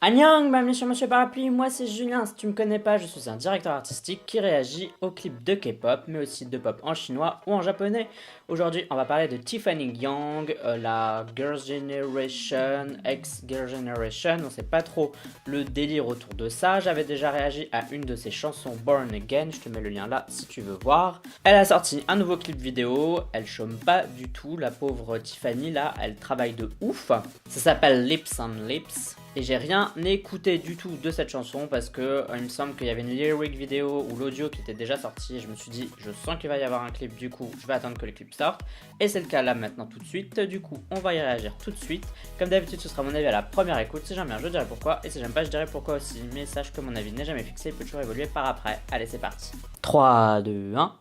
Annyeong, bienvenue sur Monsieur Parapluie, moi c'est Julien, si tu me connais pas, je suis un directeur artistique qui réagit aux clips de K-pop, mais aussi de pop en chinois ou en japonais. Aujourd'hui, on va parler de Tiffany Young, la Girls' Generation, ex-Girls' Generation, on sait pas trop le délire autour de ça. J'avais déjà réagi à une de ses chansons Born Again, je te mets le lien là si tu veux voir. Elle a sorti un nouveau clip vidéo, elle chôme pas du tout, la pauvre Tiffany là, elle travaille de ouf. Ça s'appelle Lips on Lips. Et j'ai rien écouté du tout de cette chanson parce que il me semble qu'il y avait une lyric vidéo ou l'audio qui était déjà sorti et je me suis dit je sens qu'il va y avoir un clip, du coup je vais attendre que le clip sorte et c'est le cas là maintenant tout de suite. Du coup on va y réagir tout de suite. Comme d'habitude ce sera mon avis à la première écoute, si j'aime bien je dirai pourquoi et si j'aime pas je dirai pourquoi aussi, mais sache que mon avis n'est jamais fixé, il peut toujours évoluer par après. Allez c'est parti. 3, 2, 1.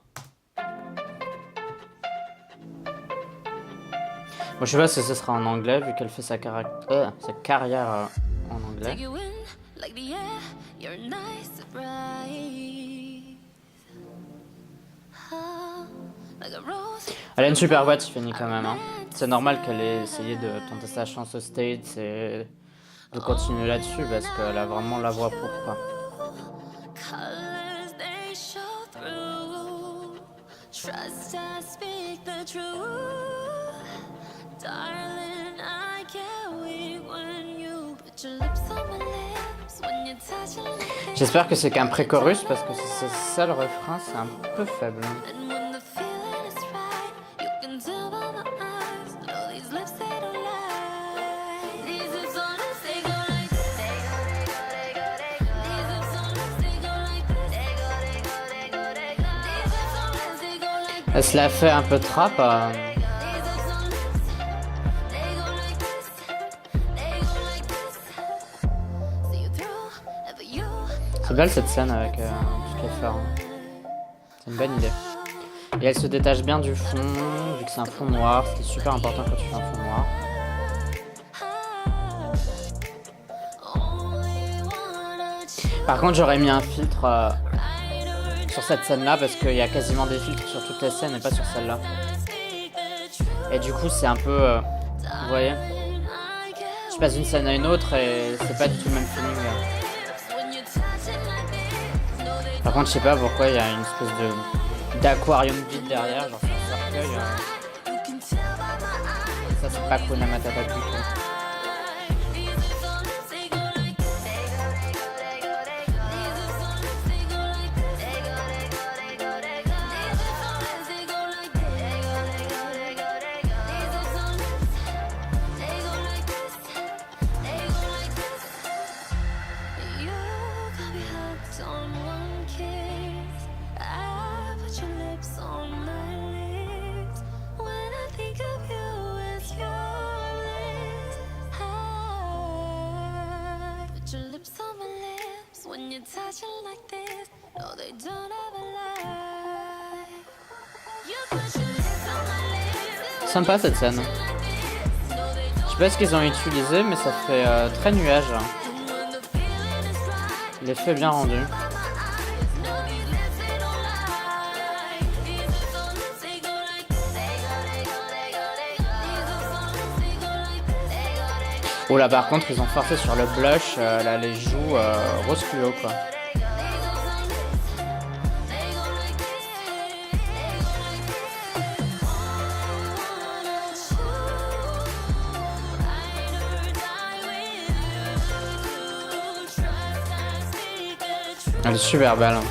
Bon, je sais pas si ce sera en anglais vu qu'elle fait sa carrière en anglais. Elle a une super voix Tiffany quand même. Hein. C'est normal qu'elle ait essayé de tenter sa chance au States et de continuer là-dessus parce qu'elle a vraiment la voix pour quoi. J'espère que c'est qu'un pré-chorus parce que si c'est ça le refrain, c'est un peu faible. Elle se la fait un peu trap. C'est belle cette scène avec tout ce qu'elle fait. Hein. C'est une bonne idée. Et elle se détache bien du fond, vu que c'est un fond noir. C'est super important quand tu fais un fond noir. Par contre, j'aurais mis un filtre sur cette scène-là parce qu'il y a quasiment des filtres sur toutes les scènes et pas sur celle-là. Et du coup, c'est un peu... vous voyez, je passe d'une scène à une autre et c'est pas du tout le même feeling. Par contre, je sais pas pourquoi il y a une espèce d'aquarium vide derrière, genre c'est un cercueil. Ça, c'est pas Hakuna Matata du tout. Sympa cette scène. Je sais pas ce qu'ils ont utilisé, mais ça fait très nuage. L'effet bien rendu. Oh là par contre ils ont forcé sur le blush, là les joues rose fluo quoi. Elle est super belle. Hein.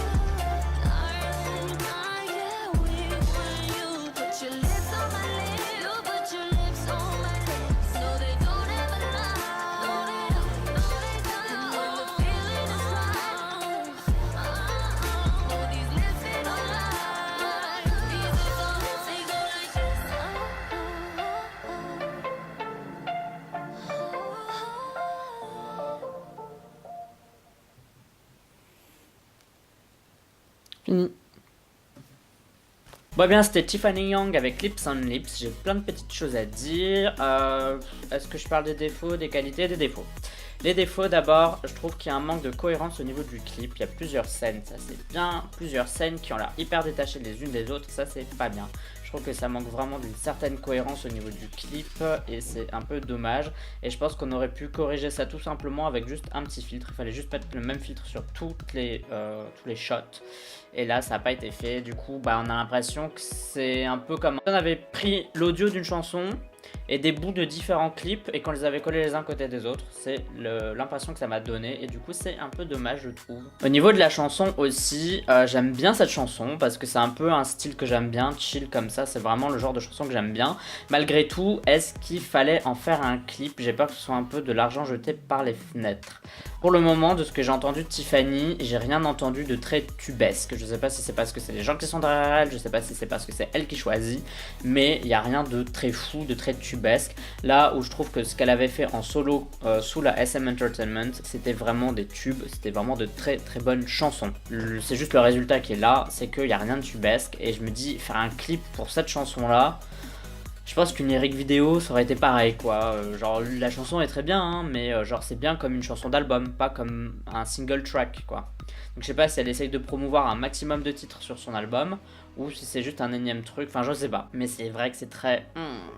Fini. Bon bien c'était Tiffany Young avec Lips on Lips, j'ai plein de petites choses à dire. Est-ce que je parle des défauts, des qualités, des défauts? Les défauts d'abord, je trouve qu'il y a un manque de cohérence au niveau du clip, il y a plusieurs scènes, ça c'est bien, plusieurs scènes qui ont l'air hyper détachées les unes des autres, ça c'est pas bien. Je trouve que ça manque vraiment d'une certaine cohérence au niveau du clip et c'est un peu dommage. Et je pense qu'on aurait pu corriger ça tout simplement avec juste un petit filtre. Il fallait juste mettre le même filtre sur tous les shots. Et là, ça n'a pas été fait. Du coup, on a l'impression que c'est un peu comme... On avait pris l'audio d'une chanson et des bouts de différents clips et qu'on les avait collés les uns côté des autres. C'est l'impression que ça m'a donné et du coup c'est un peu dommage, je trouve. Au niveau de la chanson aussi, j'aime bien cette chanson parce que c'est un peu un style que j'aime bien, chill comme ça, c'est vraiment le genre de chanson que j'aime bien. Malgré tout, est-ce qu'il fallait en faire un clip? J'ai peur que ce soit un peu de l'argent jeté par les fenêtres. Pour le moment, de ce que j'ai entendu de Tiffany, j'ai rien entendu de très tubesque. Je sais pas si c'est parce que c'est les gens qui sont derrière elle, je sais pas si c'est parce que c'est elle qui choisit, mais il n'y a rien de très fou, de très tubesque. Là où je trouve que ce qu'elle avait fait en solo sous la SM Entertainment, c'était vraiment des tubes, c'était vraiment de très très bonnes chansons. C'est juste le résultat qui est là, c'est qu'il n'y a rien de tubesque et je me dis faire un clip pour cette chanson là, je pense qu'une lyrique vidéo ça aurait été pareil quoi, genre la chanson est très bien hein, mais genre c'est bien comme une chanson d'album, pas comme un single track quoi. Donc je sais pas si elle essaye de promouvoir un maximum de titres sur son album ou si c'est juste un énième truc, enfin je sais pas. Mais c'est vrai que c'est très...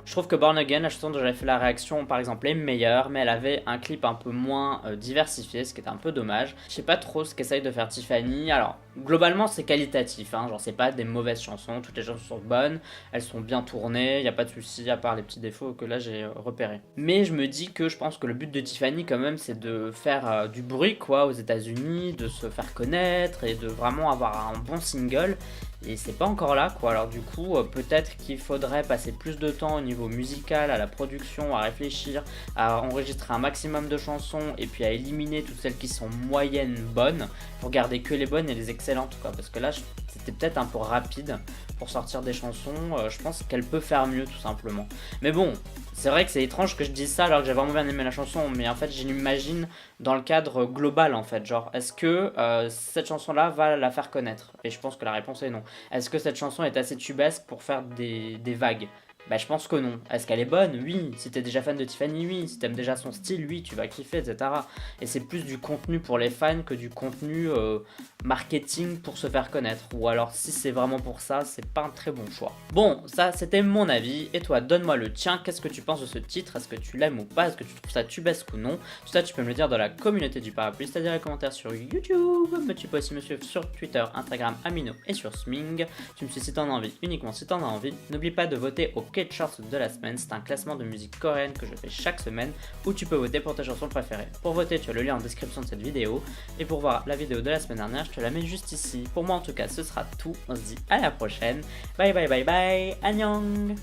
Je trouve que Born Again, la chanson dont j'avais fait la réaction par exemple est meilleure, mais elle avait un clip un peu moins diversifié, ce qui est un peu dommage. Je sais pas trop ce qu'essaye de faire Tiffany, alors globalement c'est qualitatif, hein, genre c'est pas des mauvaises chansons, toutes les chansons sont bonnes, elles sont bien tournées, y a pas de souci à part les petits défauts que là j'ai repérés. Mais je me dis que je pense que le but de Tiffany quand même c'est de faire du bruit quoi aux États-Unis, de se faire connaître et de vraiment avoir un bon single. Et c'est pas encore là quoi, alors du coup peut-être qu'il faudrait passer plus de temps au niveau musical, à la production, à réfléchir, à enregistrer un maximum de chansons et puis à éliminer toutes celles qui sont moyennes bonnes pour garder que les bonnes et les excellentes quoi, parce que là c'était peut-être un peu rapide pour sortir des chansons, je pense qu'elle peut faire mieux tout simplement. Mais bon, c'est vrai que c'est étrange que je dise ça alors que j'ai vraiment bien aimé la chanson, mais en fait je l'imagine dans le cadre global en fait, genre est-ce que cette chanson là va la faire connaître? Et je pense que la réponse est non. Est-ce que cette chanson est assez tubesque pour faire des vagues? Bah je pense que non. Est-ce qu'elle est bonne? Oui. Si t'es déjà fan de Tiffany, oui. Si t'aimes déjà son style, oui, tu vas kiffer, etc. Et c'est plus du contenu pour les fans que du contenu marketing pour se faire connaître. Ou alors si c'est vraiment pour ça, c'est pas un très bon choix. Bon, ça c'était mon avis. Et toi, donne-moi le tien. Qu'est-ce que tu penses de ce titre? Est-ce que tu l'aimes ou pas? Est-ce que tu trouves ça tubesque ou non? Tout ça, tu peux me le dire dans la communauté du parapluie, c'est-à-dire les commentaires sur YouTube. Mais tu peux aussi me suivre sur Twitter, Instagram, Amino et sur Sming. Tu me suis si t'en as envie, uniquement si t'en as envie. N'oublie pas de voter au K-Charts de la semaine, c'est un classement de musique coréenne que je fais chaque semaine où tu peux voter pour ta chanson préférée. Pour voter, tu as le lien en description de cette vidéo et pour voir la vidéo de la semaine dernière, je te la mets juste ici. Pour moi en tout cas, ce sera tout. On se dit à la prochaine. Bye bye bye bye. Annyeong.